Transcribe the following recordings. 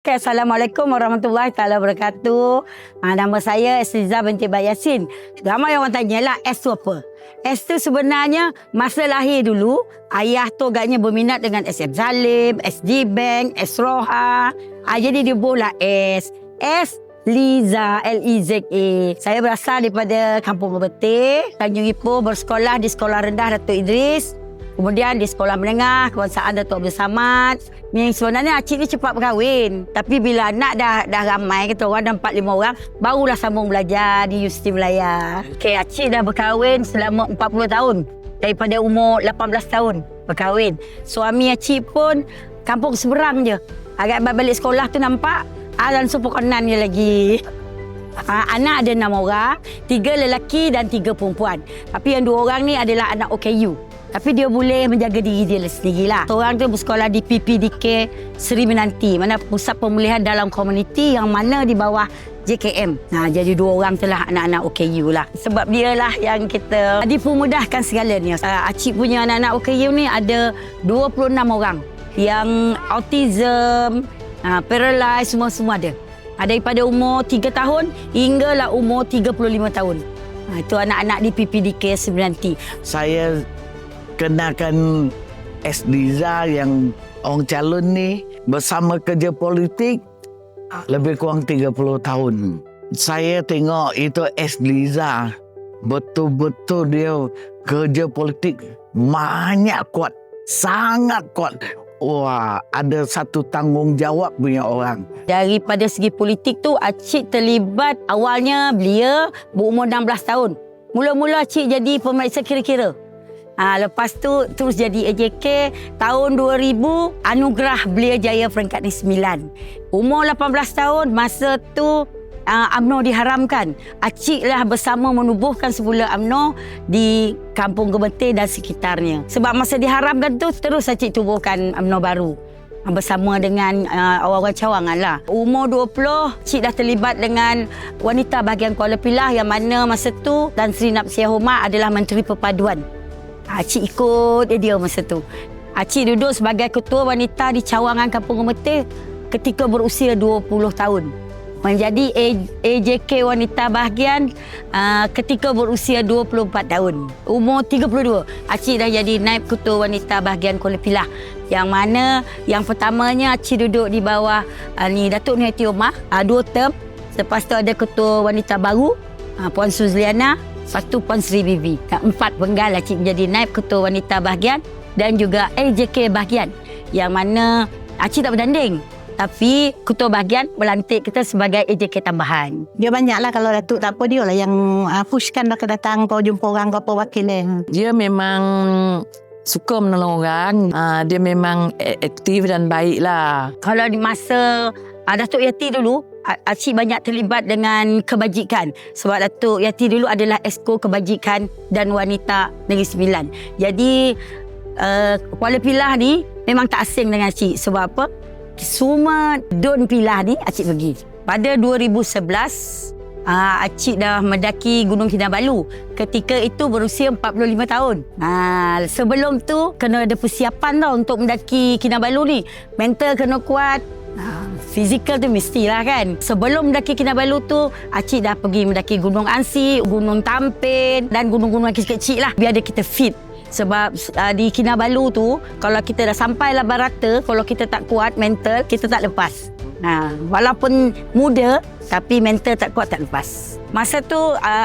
Okay, Assalamualaikum warahmatullahi taala wabarakatuh. Nama saya Esliza binti Bayasin. Ramai orang tanyalah S tu apa? S tu sebenarnya masa lahir dulu, ayah tu agaknya berminat dengan SM Salim, SG Bank, S Roha. Jadi dia buatlah S. S Liza, L-I-Z-A. Saya berasal daripada Kampung Gebetih, Tanjung Ipoh, bersekolah di Sekolah Rendah Datuk Idris. Kemudian di sekolah menengah, Kebangsaan Datuk Abdul Samad. Ni sebenarnya Acik ni cepat berkahwin. Tapi bila anak dah ramai, kita orang dah 4-5 orang, barulah sambung belajar di Universiti Melaya. Okey, Acik dah berkahwin selama 40 tahun. Daripada umur 18 tahun berkahwin. Suami Acik pun kampung seberang je. Agak balik sekolah tu nampak, langsung pokonan je lagi. Anak ada 6 orang, 3 lelaki dan 3 perempuan. Tapi yang 2 orang ni adalah anak OKU. Tapi dia boleh menjaga diri dia sendirilah. Seorang tu bersekolah di PPDK Seri Menanti, mana pusat pemulihan dalam komuniti yang mana di bawah JKM. Jadi 2 orang tu lah anak-anak OKU lah. Sebab dia lah yang kita dipermudahkan segalanya. Acik punya anak-anak OKU ni ada 26 orang yang autism, paralyzed, semua ada. Daripada umur 3 tahun hinggalah umur 35 tahun. Itu anak-anak di PPDK Seri Menanti. Saya kenalkan Esliza yang orang calon ni bersama kerja politik lebih kurang 30 tahun. Saya tengok itu Esliza betul-betul dia kerja politik banyak kuat, sangat kuat. Wah, ada satu tanggungjawab punya orang. Daripada segi politik tu, Acik terlibat awalnya belia berumur 16 tahun. Mula-mula Acik jadi pemeriksa kira-kira. Lepas tu terus jadi AJK tahun 2000, anugerah Belia Jaya peringkat 9. Umur 18 tahun, masa tu UMNO diharamkan. Acik lah bersama menubuhkan semula UMNO di Kampung Gebetih dan sekitarnya. Sebab masa diharamkan tu terus Acik tubuhkan UMNO baru bersama dengan orang-orang cawangan lah. Umur 20, Cik dah terlibat dengan wanita bahagian Kuala Pilah yang mana masa tu Tan Sri Napsia Hormat adalah Menteri Perpaduan. Cik ikut dia masa tu. Cik duduk sebagai ketua wanita di cawangan Kampung Gebetih ketika berusia 20 tahun. Menjadi AJK wanita bahagian ketika berusia 24 tahun. Umur 32, Cik dah jadi naib ketua wanita bahagian Kuala Pilah. Yang mana yang pertamanya Cik duduk di bawah Datuk Nur Hati Omar 2 term. Lepas tu ada ketua wanita baru Puan Suzliana. Lepas tu Puan Sri Bibi. 4 penggal Acik menjadi naib ketua wanita bahagian dan juga AJK bahagian. Yang mana Acik tak bertanding. Tapi ketua bahagian melantik kita sebagai AJK tambahan. Dia banyaklah kalau Datuk tak apa, dia lah yang pushkan mereka datang kau jumpa orang, kau apa wakil Dia memang suka menolong orang. Dia memang aktif dan baik lah. Kalau di masa Datuk Yati dulu, Acik banyak terlibat dengan kebajikan. Sebab Datuk Yati dulu adalah Esko Kebajikan dan Wanita Negeri Sembilan. Jadi Kuala Pilah ni memang tak asing dengan Acik. Sebab apa? Semua Don Pilah ni Acik pergi. Pada 2011, Acik dah mendaki Gunung Kinabalu. Ketika itu berusia 45 tahun. Sebelum tu kena ada persiapan tau untuk mendaki Kinabalu ni. Mental kena kuat. Fizikal tu mestilah kan. Sebelum mendaki Kinabalu tu, Acik dah pergi mendaki Gunung Ansi, Gunung Tampin dan gunung-gunung kecil-kecil lah. Biar ada kita fit. Sebab di Kinabalu tu, kalau kita dah sampai laban rata, kalau kita tak kuat mental, kita tak lepas. Walaupun muda, tapi mental tak kuat, tak lepas. Masa tu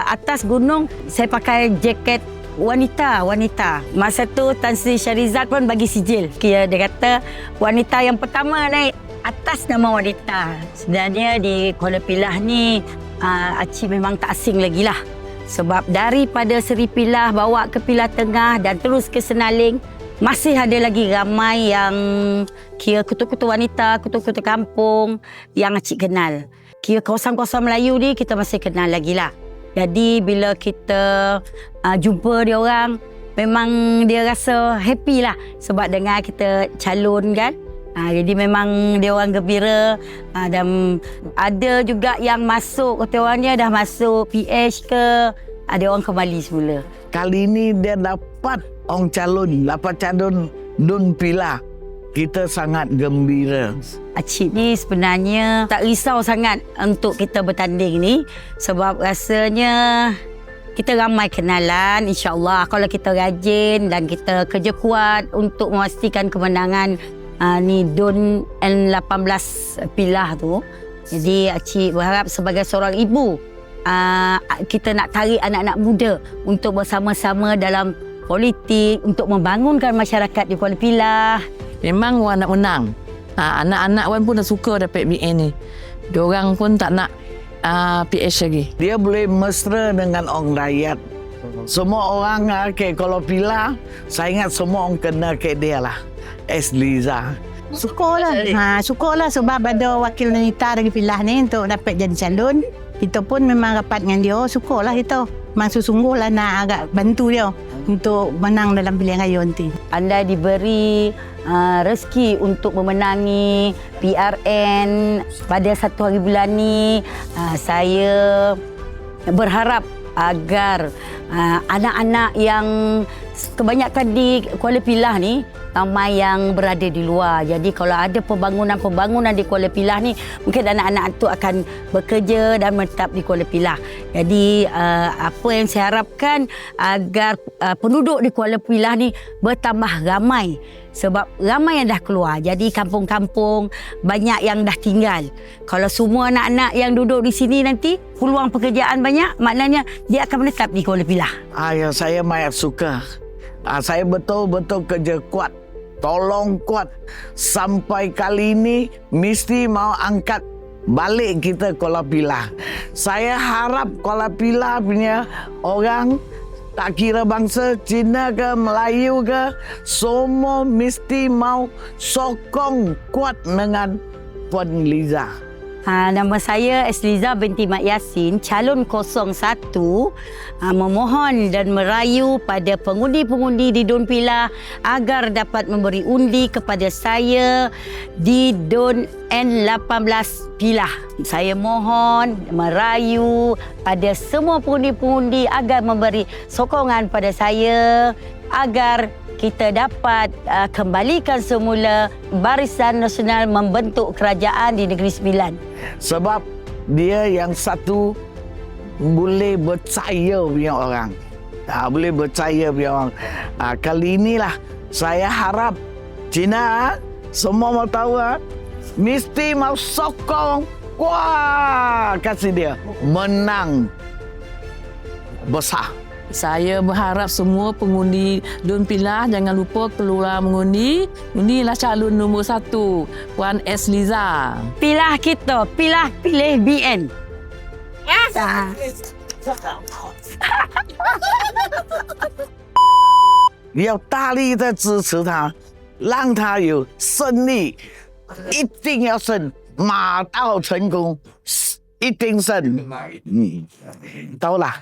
atas gunung, saya pakai jaket wanita. Masa tu Tan Sri Syarizat pun bagi sijil. Dia kata wanita yang pertama naik atas nama wanita. Sebenarnya di Kuala Pilah ni Acik memang tak asing lagi lah. Sebab daripada Seri Pilah bawa ke Pilah Tengah dan terus ke Senaling, masih ada lagi ramai yang kira ketua-ketua wanita, ketua-ketua kampung yang Acik kenal. Kira kawasan-kawasan Melayu ni kita masih kenal lagi lah. Jadi bila kita jumpa dia orang, memang dia rasa happy lah sebab dengar kita calon kan. Jadi memang dia orang gembira. Dan ada juga yang masuk, kata orangnya dah masuk PH ke, ada orang kembali semula. Kali ini dia dapat orang calon, dapat calon Don Pilah. kita sangat gembira. Acik ni sebenarnya tak risau sangat untuk kita bertanding ni sebab rasanya kita ramai kenalan, insyaAllah kalau kita rajin dan kita kerja kuat untuk memastikan kemenangan ni DUN N18 Pilah tu. Jadi Acik berharap sebagai seorang ibu kita nak tarik anak-anak muda untuk bersama-sama dalam politik untuk membangunkan masyarakat di Kuala Pilah. Memang Wan nak menang. Anak-anak Wan pun dah suka dapat BN ni. Diorang pun tak nak PH lagi. Dia boleh mesra dengan orang rakyat. Semua orang ke Kuala Pilah, saya ingat semua orang kenal ke dia lah. S. Liza. Syukurlah sebab ada wakil wanita dari Pilah ni untuk dapat jadi calon. Kita pun memang rapat dengan dia. Syukurlah kita. Memang sesungguhlah nak agak bantu dia untuk menang dalam pilihan raya nanti. Anda diberi rezeki untuk memenangi PRN pada 1 hari bulan ni. Saya berharap agar anak-anak yang kebanyakan di Kuala Pilah ni ramai yang berada di luar. Jadi kalau ada pembangunan di Kuala Pilah ni, mungkin anak-anak tu akan bekerja dan menetap di Kuala Pilah. Jadi apa yang saya harapkan agar penduduk di Kuala Pilah ni bertambah ramai. Sebab ramai yang dah keluar. Jadi kampung-kampung banyak yang dah tinggal. Kalau semua anak-anak yang duduk di sini nanti peluang pekerjaan banyak, maknanya dia akan menetap di Kuala Pilah. Yang saya banyak suka. Saya betul-betul kerja kuat. Tolong kuat. Sampai kali ini mesti mau angkat balik kita Kuala Pilah. Saya harap Kuala Pilah punya orang, tak kira bangsa Cina ke Melayu ke, semua mesti mau sokong kuat dengan Puan Liza. Nama saya S. Liza binti Mat Yassin, calon 01, memohon dan merayu pada pengundi-pengundi di DUN Pilah agar dapat memberi undi kepada saya di DUN N18 Pilah. Saya mohon merayu pada semua pengundi-pengundi agar memberi sokongan pada saya agar kita dapat kembalikan semula Barisan Nasional membentuk kerajaan di Negeri Sembilan. Sebab dia yang satu boleh percaya punya orang. Boleh percaya punya orang. Kali inilah saya harap Cina semua mau tahu mesti mau sokong. Wah, kasih dia menang besar. Saya berharap semua pengundi DUN Pilah jangan lupa keluar mengundi. Undilah calon nombor 1, Puan S. Liza. Pilah kita, Pilah pilih BN. Yes. 要大力的支持他，让他有胜利，一定要胜，马到成功，一定胜。到了。